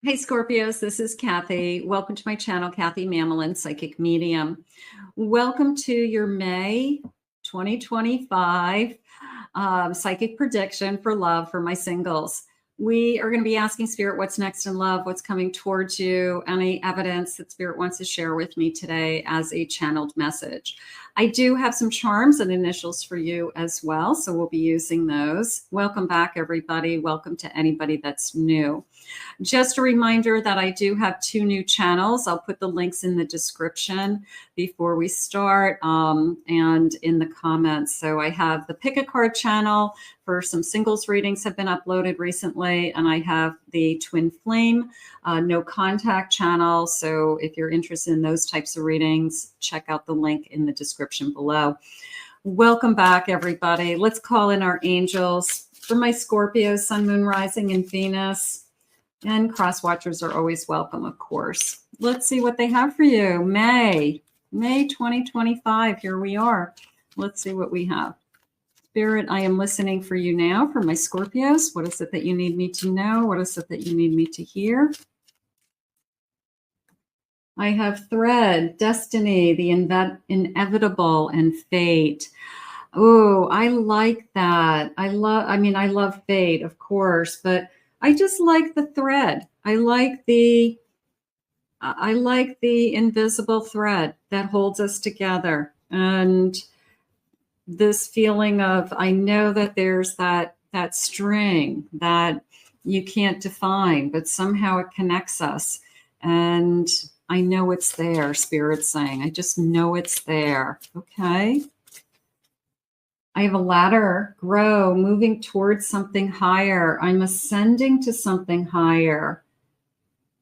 Hey Scorpios, this is Kathy. Welcome to my channel, Kathy Mamolen, Psychic Medium. Welcome to your May 2025 psychic prediction for love for my singles. We are going to be asking Spirit what's next in love, what's coming towards you, any evidence that Spirit wants to share with me today as a channeled message. I do have some charms and initials for you as well, so we'll be using those. Welcome back, everybody. Welcome to anybody that's new. Just a reminder that I do have 2 new channels. I'll put the links in the description before we start and in the comments. So I have the Pick a Card channel for some singles readings have been uploaded recently. And I have the Twin Flame No Contact channel. So if you're interested in those types of readings, check out the link in the description below. Welcome back, everybody. Let's call in our angels. For my Scorpio, Sun, Moon, Rising, and Venus. And cross watchers are always welcome, of course. Let's see what they have for you. May 2025. Here we are. Let's see what we have. Spirit, I am listening for you now for my Scorpios. What is it that you need me to know? What is it that you need me to hear? I have thread, destiny, the inevitable, and fate. Oh, I like that. I love fate, of course, but I just like the thread. I like the invisible thread that holds us together. And this feeling of, I know that there's that string that you can't define, but somehow it connects us. And I know it's there, Spirit's saying. I just know it's there. Okay. I have a ladder, grow, moving towards something higher. I'm ascending to something higher.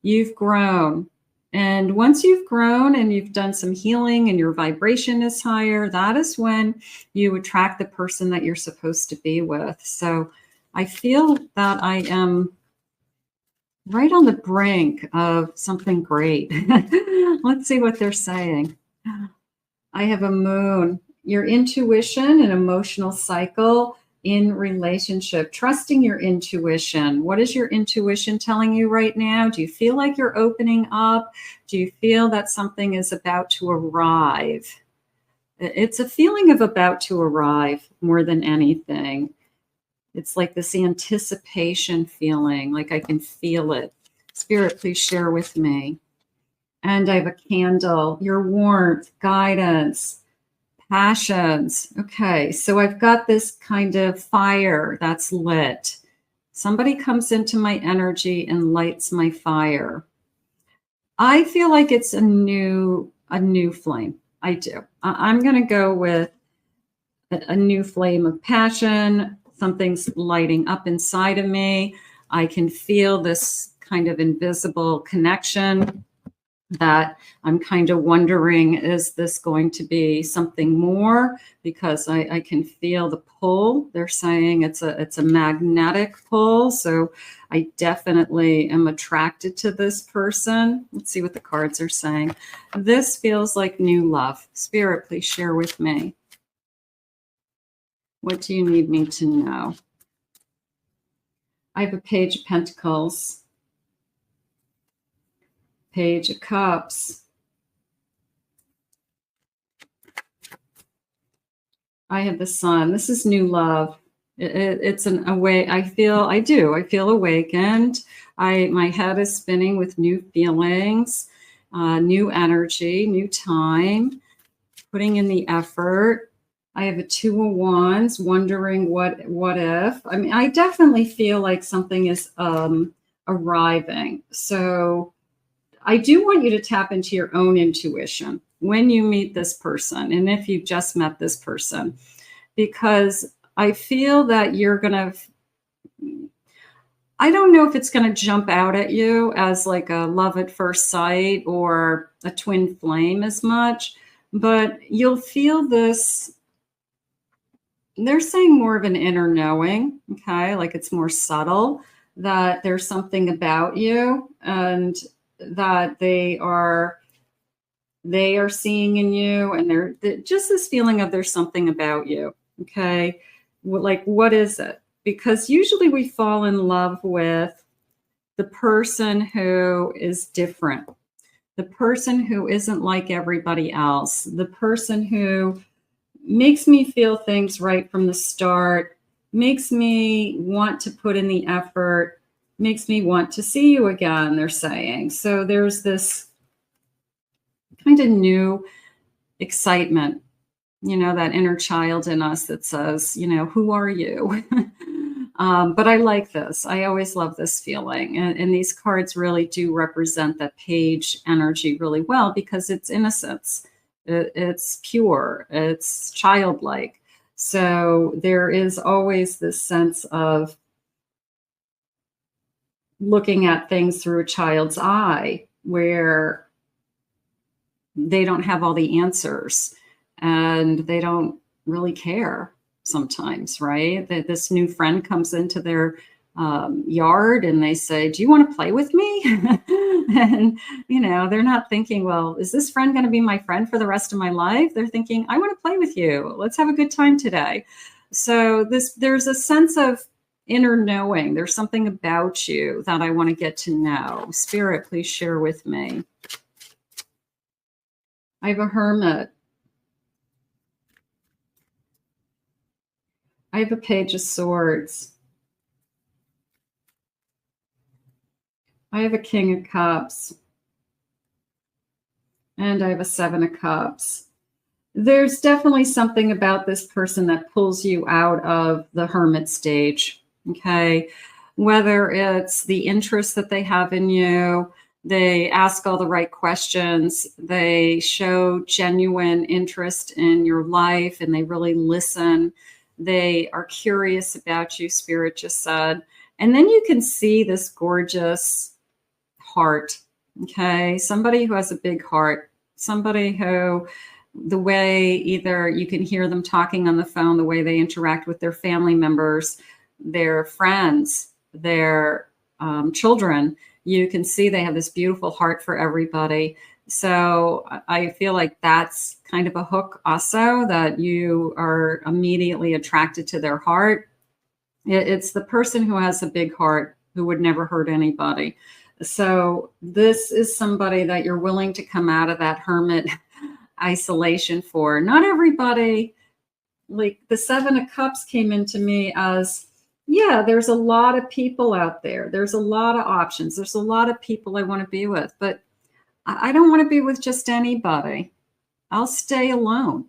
You've grown. And once you've grown and you've done some healing and your vibration is higher, that is when you attract the person that you're supposed to be with. So I feel that I am right on the brink of something great. Let's see what they're saying. I have a moon. Your intuition and emotional cycle in relationship, trusting your intuition. What is your intuition telling you right now? Do you feel like you're opening up? Do you feel that something is about to arrive? It's a feeling of about to arrive more than anything. It's like this anticipation feeling, like I can feel it. Spirit, please share with me. And I have a candle, your warmth, guidance, passions. Okay, so I've got this kind of fire that's lit. Somebody comes into my energy and lights my fire. I feel like it's a new flame. I do. I'm going to go with a new flame of passion. Something's lighting up inside of me. I can feel this kind of invisible connection that I'm kind of wondering, is this going to be something more? Because I can feel the pull. They're saying it's a magnetic pull. So I definitely am attracted to this person. Let's see what the cards are saying. This feels like new love. Spirit, please share with me. What do you need me to know? I have a Page of Pentacles. Page of Cups. I have the Sun. This is new love. It's a way I feel awakened. My head is spinning with new feelings, new energy, new time, putting in the effort. I have a 2 of Wands, wondering what if. I mean, I definitely feel like something is arriving. So I do want you to tap into your own intuition when you meet this person, and if you've just met this person, because I feel that you're going to, I don't know if it's going to jump out at you as like a love at first sight or a twin flame as much, but you'll feel this. They're saying more of an inner knowing, okay? Like it's more subtle, that there's something about you and that they are seeing in you, and they're just this feeling of there's something about you, okay? Like, what is it? Because usually we fall in love with the person who is different, the person who isn't like everybody else, the person who makes me feel things right from the start, makes me want to put in the effort, makes me want to see you again, they're saying. So there's this kind of new excitement, you know, that inner child in us that says, you know, who are you? But I like this. I always love this feeling. And these cards really do represent that page energy really well because it's innocence. It's pure. It's childlike. So there is always this sense of looking at things through a child's eye where they don't have all the answers and they don't really care sometimes, right? That this new friend comes into their yard and they say, do you want to play with me? And, you know, they're not thinking, well, is this friend going to be my friend for the rest of my life? They're thinking, I want to play with you. Let's have a good time today. So there's a sense of inner knowing. There's something about you that I want to get to know. Spirit, please share with me. I have a Hermit. I have a Page of Swords. I have a King of Cups. And I have a Seven of Cups. There's definitely something about this person that pulls you out of the hermit stage, okay? Whether it's the interest that they have in you, they ask all the right questions, they show genuine interest in your life, and they really listen. They are curious about you, Spirit just said. And then you can see this gorgeous heart, okay? Somebody who has a big heart, somebody who, the way either you can hear them talking on the phone, the way they interact with their family members, their friends, their children, you can see they have this beautiful heart for everybody. So I feel like that's kind of a hook also, that you are immediately attracted to their heart. It's the person who has a big heart who would never hurt anybody. So this is somebody that you're willing to come out of that hermit isolation for. Not everybody, like the Seven of Cups came into me as, yeah, there's a lot of people out there. There's a lot of options. There's a lot of people I want to be with, but I don't want to be with just anybody. I'll stay alone.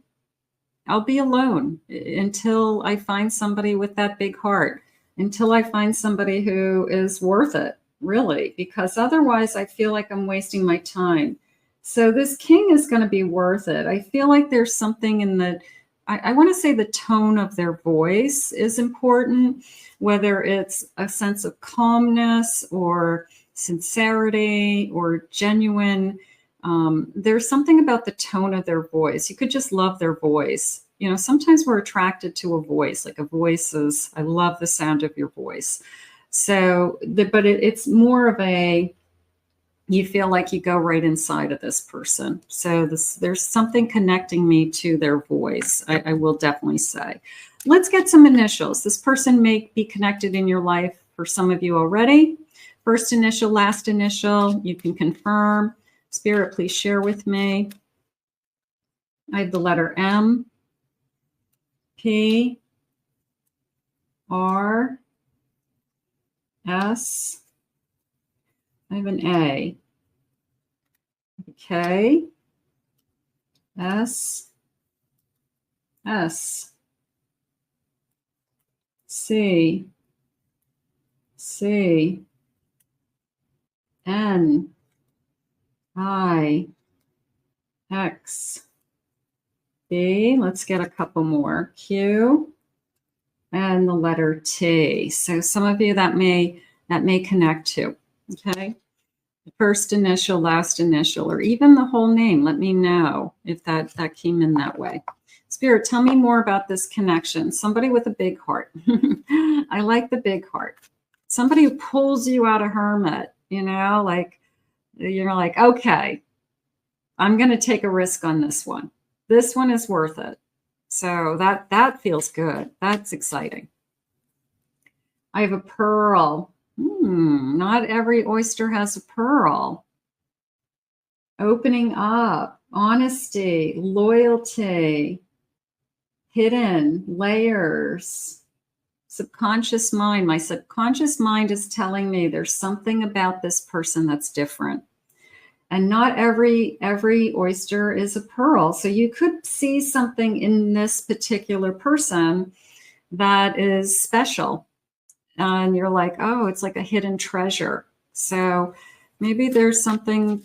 I'll be alone until I find somebody with that big heart, until I find somebody who is worth it, really, because otherwise I feel like I'm wasting my time. So this King is going to be worth it. I feel like there's something in the, I want to say the tone of their voice is important, whether it's a sense of calmness or sincerity or genuine. There's something about the tone of their voice. You could just love their voice. You know, sometimes we're attracted to a voice, like a voice is, I love the sound of your voice. So, but it's more of a, you feel like you go right inside of this person. So there's something connecting me to their voice, I will definitely say. Let's get some initials. This person may be connected in your life for some of you already. First initial, last initial, you can confirm. Spirit, please share with me. I have the letter M, P, R, S. I have an A. K, S, S, C, C, N, I, X, B. Let's get a couple more. Q, and the letter T. So some of you that may connect to. Okay. First initial, last initial, or even the whole name. Let me know if that came in that way. Spirit, tell me more about this connection. Somebody with a big heart. I like the big heart. Somebody who pulls you out of hermit, you know, like you're like, okay, I'm going to take a risk on this one. This one is worth it. So that feels good. That's exciting. I have a pearl. Not every oyster has a pearl. Opening up, honesty, loyalty, hidden layers, subconscious mind. My subconscious mind is telling me there's something about this person that's different. And not every oyster is a pearl. So you could see something in this particular person that is special. And you're like, oh, it's like a hidden treasure. So maybe there's something.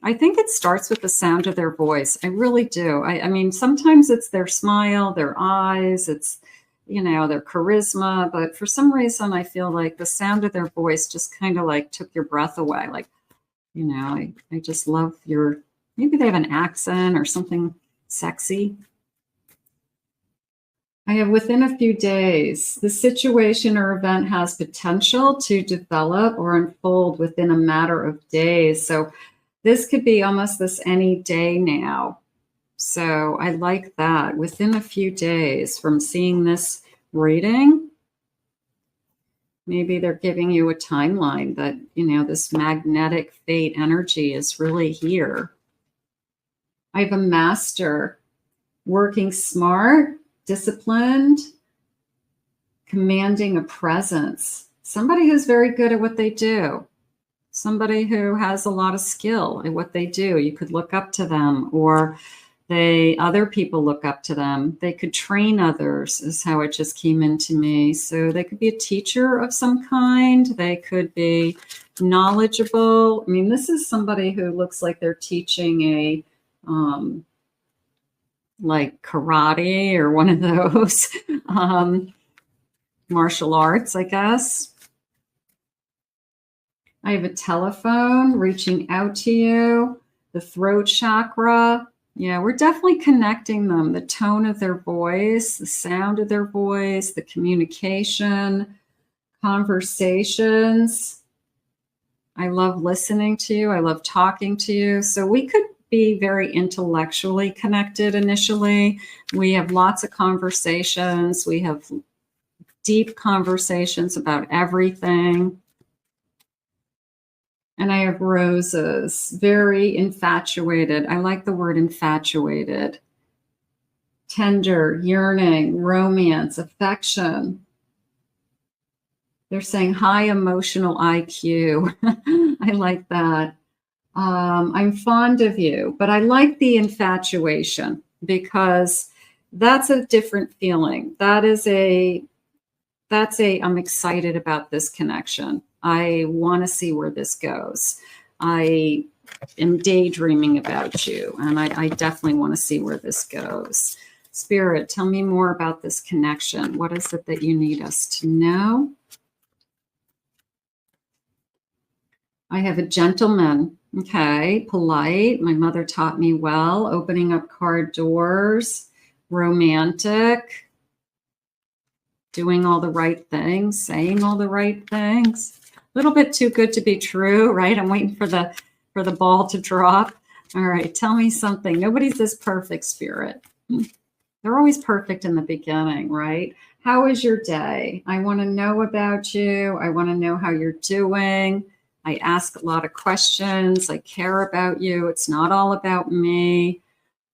I think it starts with the sound of their voice. I really do. I mean, sometimes it's their smile, their eyes, it's, their charisma. But for some reason, I feel like the sound of their voice just kind of like took your breath away. Like, I just love maybe they have an accent or something sexy. I have within a few days, the situation or event has potential to develop or unfold within a matter of days. So this could be almost this any day now. So I like that. Within a few days from seeing this reading, maybe they're giving you a timeline that, this magnetic fate energy is really here. I have a master working smart, disciplined, commanding a presence. Somebody who's very good at what they do. Somebody who has a lot of skill at what they do. You could look up to them, or other people look up to them. They could train others, is how it just came into me. So they could be a teacher of some kind. They could be knowledgeable. I mean, this is somebody who looks like they're teaching a like karate or one of those martial arts, I guess. I have a telephone reaching out to you, the throat chakra. Yeah, we're definitely connecting them. The tone of their voice, the sound of their voice, the communication, conversations. I love listening to you. I love talking to you. So we could be very intellectually connected initially. We have lots of conversations. We have deep conversations about everything. And I have roses, very infatuated. I like the word infatuated. Tender, yearning, romance, affection. They're saying high emotional IQ. I like that. I'm fond of you, but I like the infatuation because that's a different feeling. That's I'm excited about this connection. I want to see where this goes. I am daydreaming about you, and I definitely want to see where this goes. Spirit, tell me more about this connection. What is it that you need us to know? I have a gentleman. Okay, polite. My mother taught me well. Opening up car doors. Romantic. Doing all the right things. Saying all the right things. A little bit too good to be true, right? I'm waiting for the ball to drop. All right, tell me something. Nobody's this perfect, Spirit. They're always perfect in the beginning, right? How is your day? I want to know about you. I want to know how you're doing. I ask a lot of questions. I care about you. It's not all about me.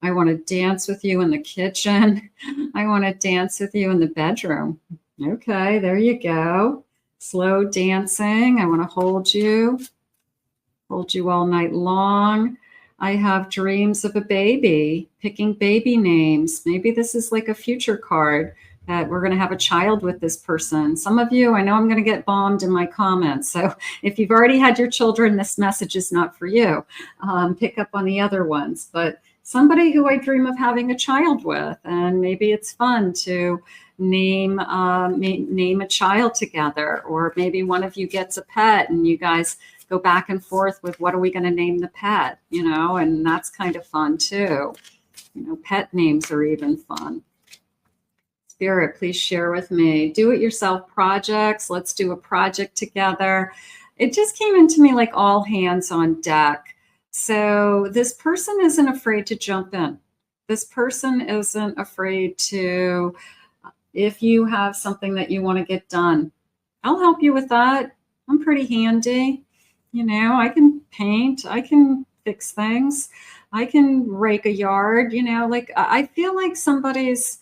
I want to dance with you in the kitchen. I want to dance with you in the bedroom. Okay, there you go. Slow dancing. I want to hold you all night long. I have dreams of a baby, picking baby names. Maybe this is like a future card that we're going to have a child with this person. Some of you, I know I'm going to get bombed in my comments. So if you've already had your children, this message is not for you. Pick up on the other ones. But somebody who I dream of having a child with, and maybe it's fun to name a child together, or maybe one of you gets a pet and you guys go back and forth with what are we going to name the pet, and that's kind of fun too. Pet names are even fun. Spirit, please share with me. Do-it-yourself projects. Let's do a project together. It just came into me like all hands on deck. So this person isn't afraid to jump in. This person isn't afraid to, if you have something that you want to get done, I'll help you with that. I'm pretty handy. You know, I can paint, I can fix things, I can rake a yard, you know, like I feel like somebody's,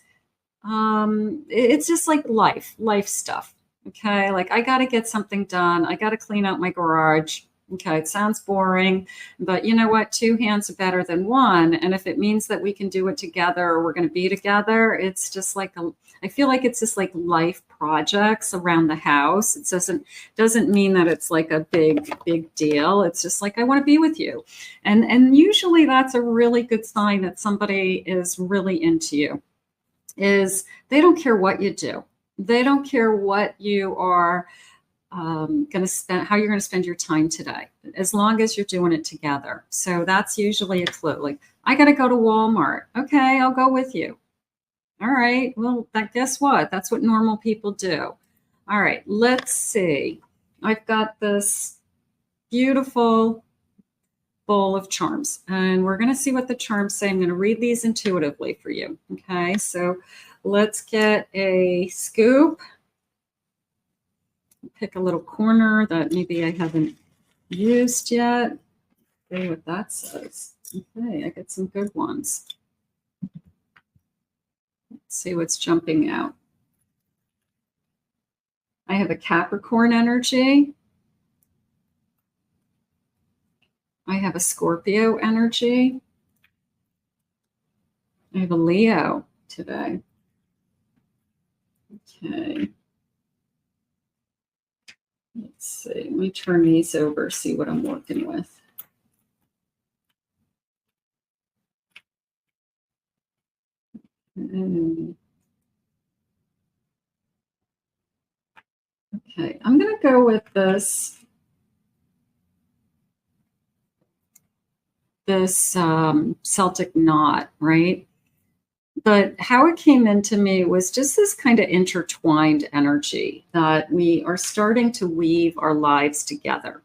it's just like life stuff. Okay. Like I got to get something done. I got to clean out my garage. Okay. It sounds boring, but you know what? Two hands are better than one. And if it means that we can do it together or we're going to be together, it's just like I feel like it's just like life projects around the house. It doesn't mean that it's like a big deal. It's just like I want to be with you. And usually that's a really good sign that somebody is really into you. Is they don't care what you do. They don't care what you are going to spend, how you're going to spend your time today, as long as you're doing it together. So that's usually a clue. Like, I got to go to Walmart. Okay, I'll go with you. All right. Well, guess what? That's what normal people do. All right. Let's see. I've got this beautiful bowl of charms, and we're going to see what the charms say. I'm going to read these intuitively for you. Okay. So let's get a scoop. Pick a little corner that maybe I haven't used yet. See what that says. Okay, I get some good ones. Let's see what's jumping out. I have a Capricorn energy. I have a Scorpio energy. I have a Leo today. Okay. Let's see. Let me turn these over, see what I'm working with. Okay, I'm going to go with this Celtic knot, right? But how it came into me was just this kind of intertwined energy that we are starting to weave our lives together.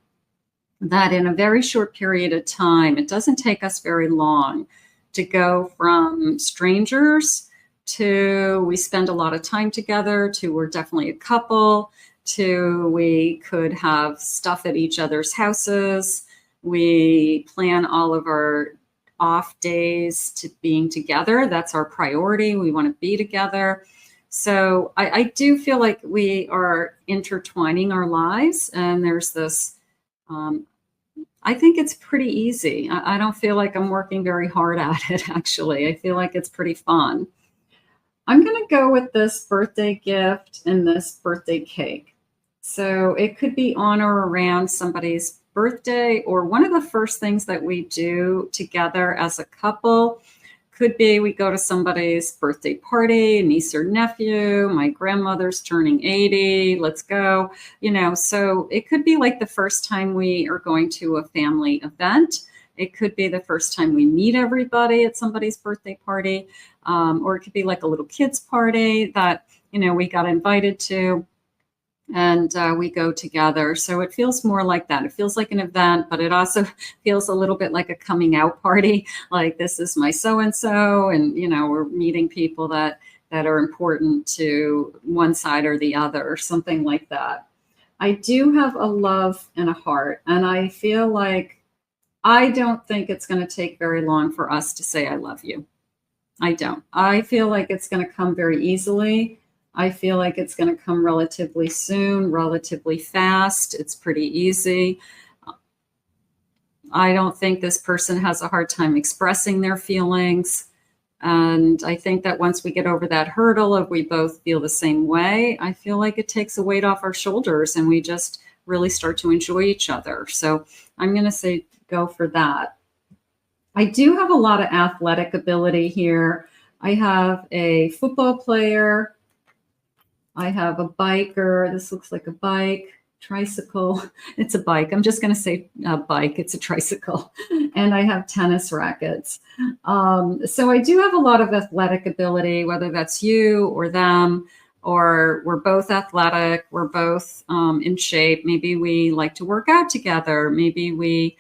That in a very short period of time, it doesn't take us very long to go from strangers to we spend a lot of time together to we're definitely a couple to we could have stuff at each other's houses. We plan all of our off days to being together. That's our priority. We want to be together. So I do feel like we are intertwining our lives, and there's this, I think it's pretty easy. I don't feel like I'm working very hard at it, actually. I feel like it's pretty fun. I'm going to go with this birthday gift and this birthday cake. So it could be on or around somebody's birthday, or one of the first things that we do together as a couple could be we go to somebody's birthday party, niece or nephew, my grandmother's turning 80, let's go, you know. So it could be like the first time we are going to a family event. It could be the first time we meet everybody at somebody's birthday party, or it could be like a little kids party that, you know, we got invited to. And we go together. So it feels more like that. It feels like an event, but it also feels a little bit like a coming out party. Like, this is my so-and-so, and, you know, we're meeting people that are important to one side or the other, or something like that. I do have a love and a heart, and I feel like I don't think it's going to take very long for us to say I love you. I don't. I feel like it's going to come very easily. I feel like it's going to come relatively soon, relatively fast. It's pretty easy. I don't think this person has a hard time expressing their feelings. And I think that once we get over that hurdle of we both feel the same way, I feel like it takes a weight off our shoulders and we just really start to enjoy each other. So I'm going to say go for that. I do have a lot of athletic ability here. I have a football player. I have a biker. This looks like a bike, tricycle. It's a bike. I'm just going to say a bike. It's a tricycle. And I have tennis rackets. So I do have a lot of athletic ability, whether that's you or them, or we're both athletic. We're both in shape. Maybe we like to work out together. Maybe we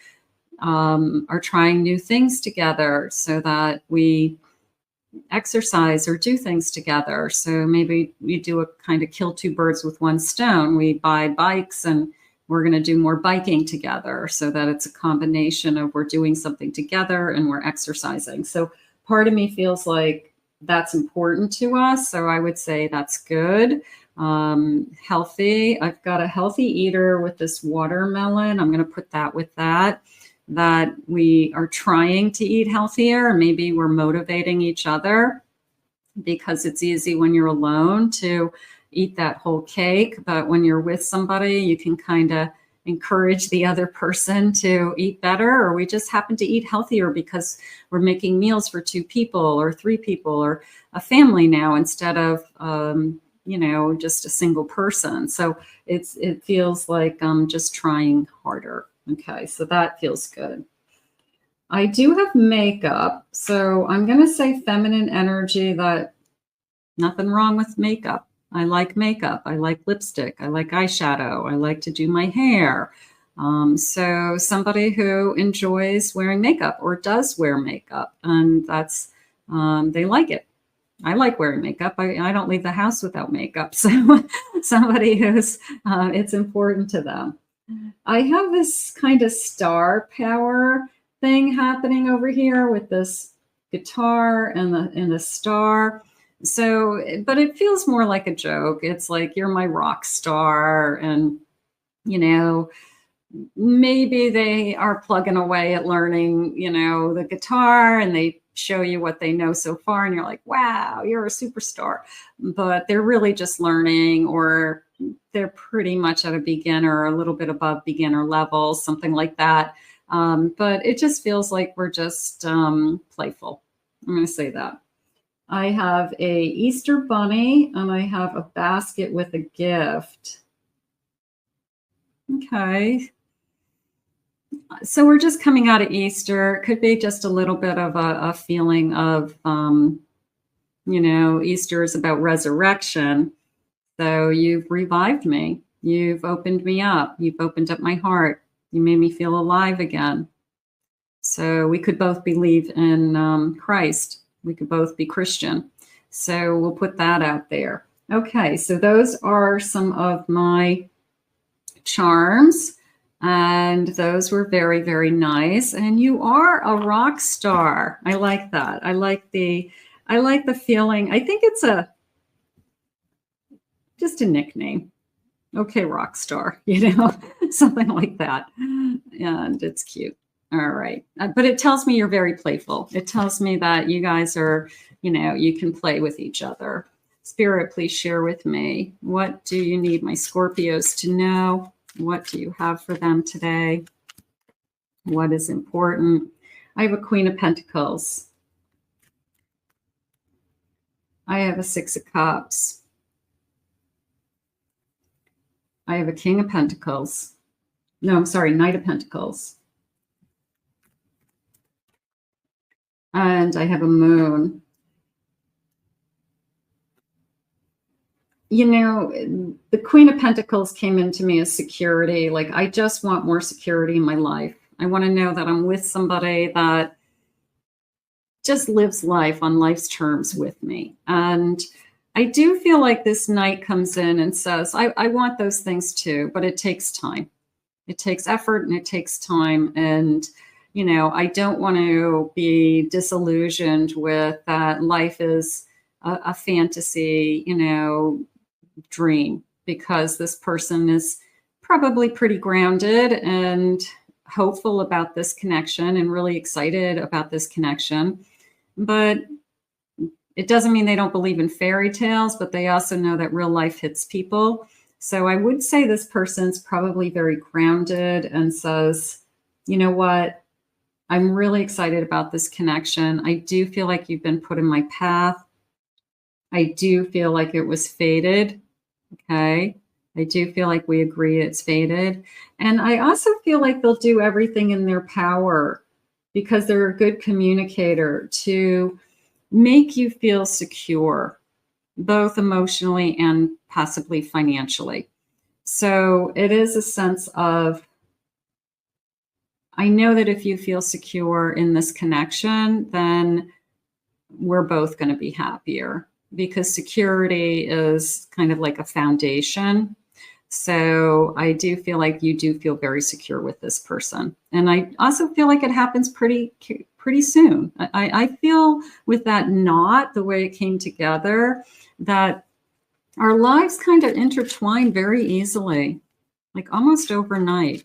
are trying new things together so that we exercise or do things together. So maybe we do a kind of kill two birds with one stone. We buy bikes and we're going to do more biking together so that it's a combination of we're doing something together and we're exercising. So part of me feels like that's important to us. So I would say that's good. Healthy. I've got a healthy eater with this watermelon. I'm going to put that with that we are trying to eat healthier. Maybe we're motivating each other because it's easy when you're alone to eat that whole cake. But when you're with somebody, you can kind of encourage the other person to eat better, or we just happen to eat healthier because we're making meals for 2 people or 3 people or a family now instead of, just a single person. So it feels like I'm just trying harder. Okay, so that feels good. I do have makeup. So I'm going to say feminine energy, that nothing wrong with makeup. I like makeup. I like lipstick. I like eyeshadow. I like to do my hair. So somebody who enjoys wearing makeup or does wear makeup, and that's, they like it. I like wearing makeup. I don't leave the house without makeup. So somebody who's, it's important to them. I have this kind of star power thing happening over here with this guitar and the star. So, but it feels more like a joke. It's like, you're my rock star. And, maybe they are plugging away at learning, the guitar, and they show you what they know so far. And you're like, wow, you're a superstar. But they're really just learning, or they're pretty much at a beginner, a little bit above beginner level, something like that. But it just feels like we're just playful. I'm going to say that. I have a Easter bunny, and I have a basket with a gift. Okay. So we're just coming out of Easter. It could be just a little bit of a feeling of, Easter is about resurrection. So you've revived me. You've opened me up. You've opened up my heart. You made me feel alive again. So we could both believe in Christ. We could both be Christian. So we'll put that out there. Okay, so those are some of my charms. And those were very, very nice. And you are a rock star. I like that. I like the feeling. I think it's just a nickname. Okay, rock star, something like that. And it's cute. All right. But it tells me you're very playful. It tells me that you guys are, you can play with each other. Spirit, please share with me. What do you need my Scorpios to know? What do you have for them today? What is important? I have a Queen of Pentacles. I have a 6 of Cups. I have a King of Pentacles. No, I'm sorry, Knight of Pentacles. And I have a Moon. The Queen of Pentacles came into me as security. Like, I just want more security in my life. I want to know that I'm with somebody that just lives life on life's terms with me. And I do feel like this Knight comes in and says, I want those things too, but it takes time. It takes effort and it takes time. And, I don't want to be disillusioned with that life is a fantasy, dream, because this person is probably pretty grounded and hopeful about this connection and really excited about this connection. But it doesn't mean they don't believe in fairy tales, but they also know that real life hits people. So I would say this person's probably very grounded and says, you know what? I'm really excited about this connection. I do feel like you've been put in my path. I do feel like it was fated. Okay. I do feel like we agree it's fated. And I also feel like they'll do everything in their power, because they're a good communicator, to make you feel secure, both emotionally and possibly financially. So it is a sense of, I know that if you feel secure in this connection, then we're both going to be happier, because security is kind of like a foundation. So I do feel like you do feel very secure with this person. And I also feel like it happens pretty soon. I feel with that knot, the way it came together, that our lives kind of intertwine very easily, like almost overnight.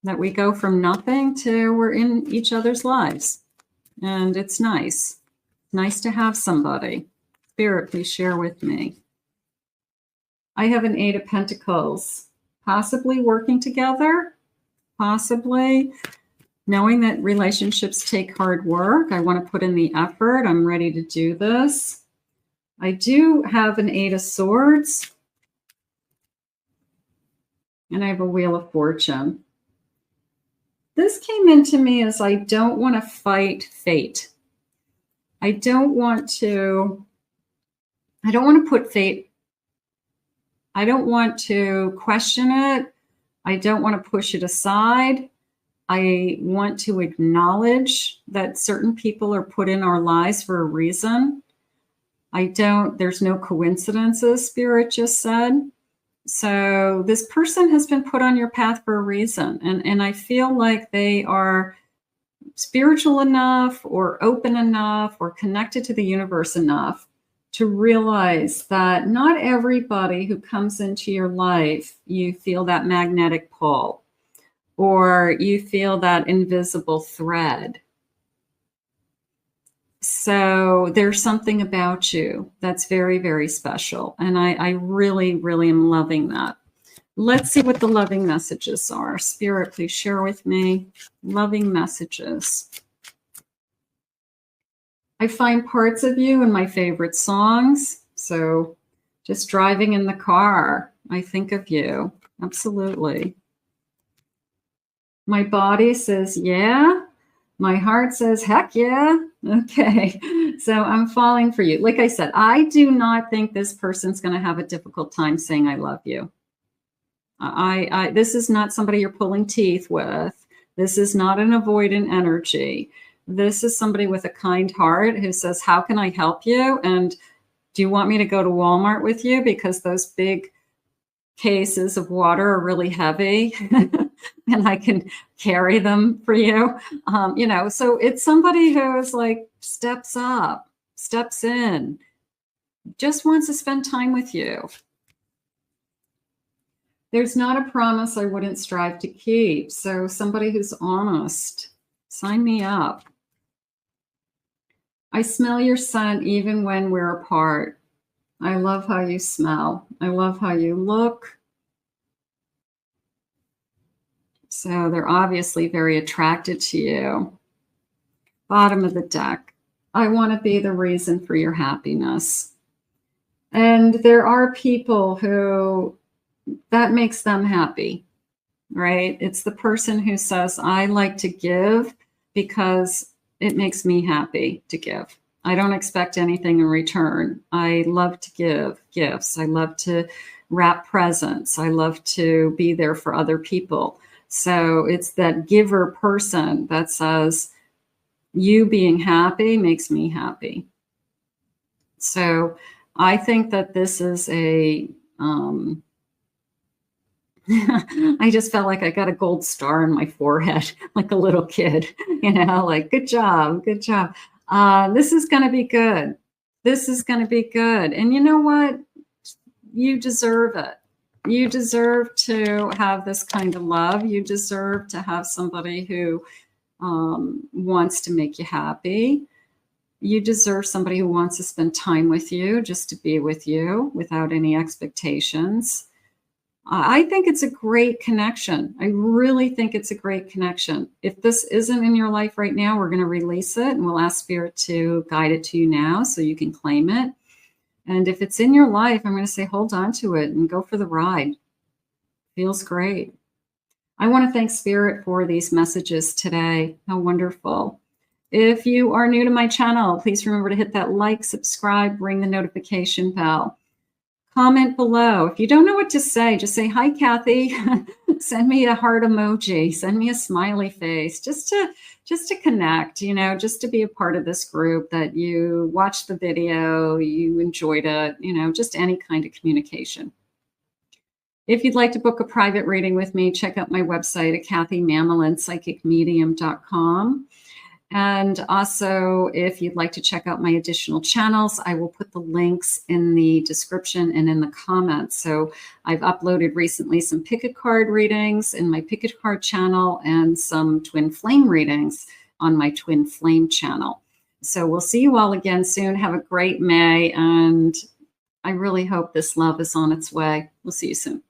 That we go from nothing to we're in each other's lives. And it's nice. Nice to have somebody. Spirit, please share with me. I have an 8 of Pentacles. Possibly working together. Possibly knowing that relationships take hard work. I want to put in the effort. I'm ready to do this. I do have an 8 of Swords. And I have a Wheel of Fortune. This came into me as I don't want to fight fate. I don't want to put fate. I don't want to question it. I don't want to push it aside. I want to acknowledge that certain people are put in our lives for a reason. There's no coincidences, Spirit just said. So this person has been put on your path for a reason. And I feel like they are spiritual enough or open enough or connected to the universe enough to realize that not everybody who comes into your life, you feel that magnetic pull or you feel that invisible thread. So there's something about you that's very, very special. And I really, really am loving that. Let's see what the loving messages are. Spirit, please share with me. Loving messages. I find parts of you in my favorite songs. So just driving in the car, I think of you. Absolutely. My body says, yeah. My heart says, heck yeah. Okay. So I'm falling for you. Like I said, I do not think this person's going to have a difficult time saying I love you. This is not somebody you're pulling teeth with. This is not an avoidant energy. This is somebody with a kind heart who says, how can I help you? And do you want me to go to Walmart with you? Because those big cases of water are really heavy and I can carry them for you. So it's somebody who is like, steps up, steps in, just wants to spend time with you. There's not a promise I wouldn't strive to keep. So somebody who's honest, sign me up. I smell your scent even when we're apart. I love how you smell. I love how you look. So they're obviously very attracted to you. Bottom of the deck. I want to be the reason for your happiness. And there are people who that makes them happy, right? It's the person who says, I like to give because it makes me happy to give. I don't expect anything in return. I love to give gifts. I love to wrap presents. I love to be there for other people. So it's that giver person that says, you being happy makes me happy. So I think that this is I just felt like I got a gold star in my forehead, like a little kid, like, good job, good job. This is going to be good. This is going to be good. And you know what? You deserve it. You deserve to have this kind of love. You deserve to have somebody who wants to make you happy. You deserve somebody who wants to spend time with you, just to be with you without any expectations. I think it's a great connection. I really think it's a great connection. If this isn't in your life right now, we're going to release it and we'll ask Spirit to guide it to you now so you can claim it. And if it's in your life, I'm going to say, hold on to it and go for the ride. Feels great. I want to thank Spirit for these messages today. How wonderful. If you are new to my channel, please remember to hit that like, subscribe, ring the notification bell. comment below. If you don't know what to say, just say, hi, Kathy. Send me a heart emoji, send me a smiley face, just to connect, you know, just to be a part of this group, that you watched the video, you enjoyed it, you know, just any kind of communication. If you'd like to book a private reading with me, check out my website at kathymamolenpsychicmedium.com. And also, if you'd like to check out my additional channels, I will put the links in the description and in the comments. So I've uploaded recently some pick a card readings in my pick a card channel and some twin flame readings on my twin flame channel. So we'll see you all again soon. Have a great May. And I really hope this love is on its way. We'll see you soon.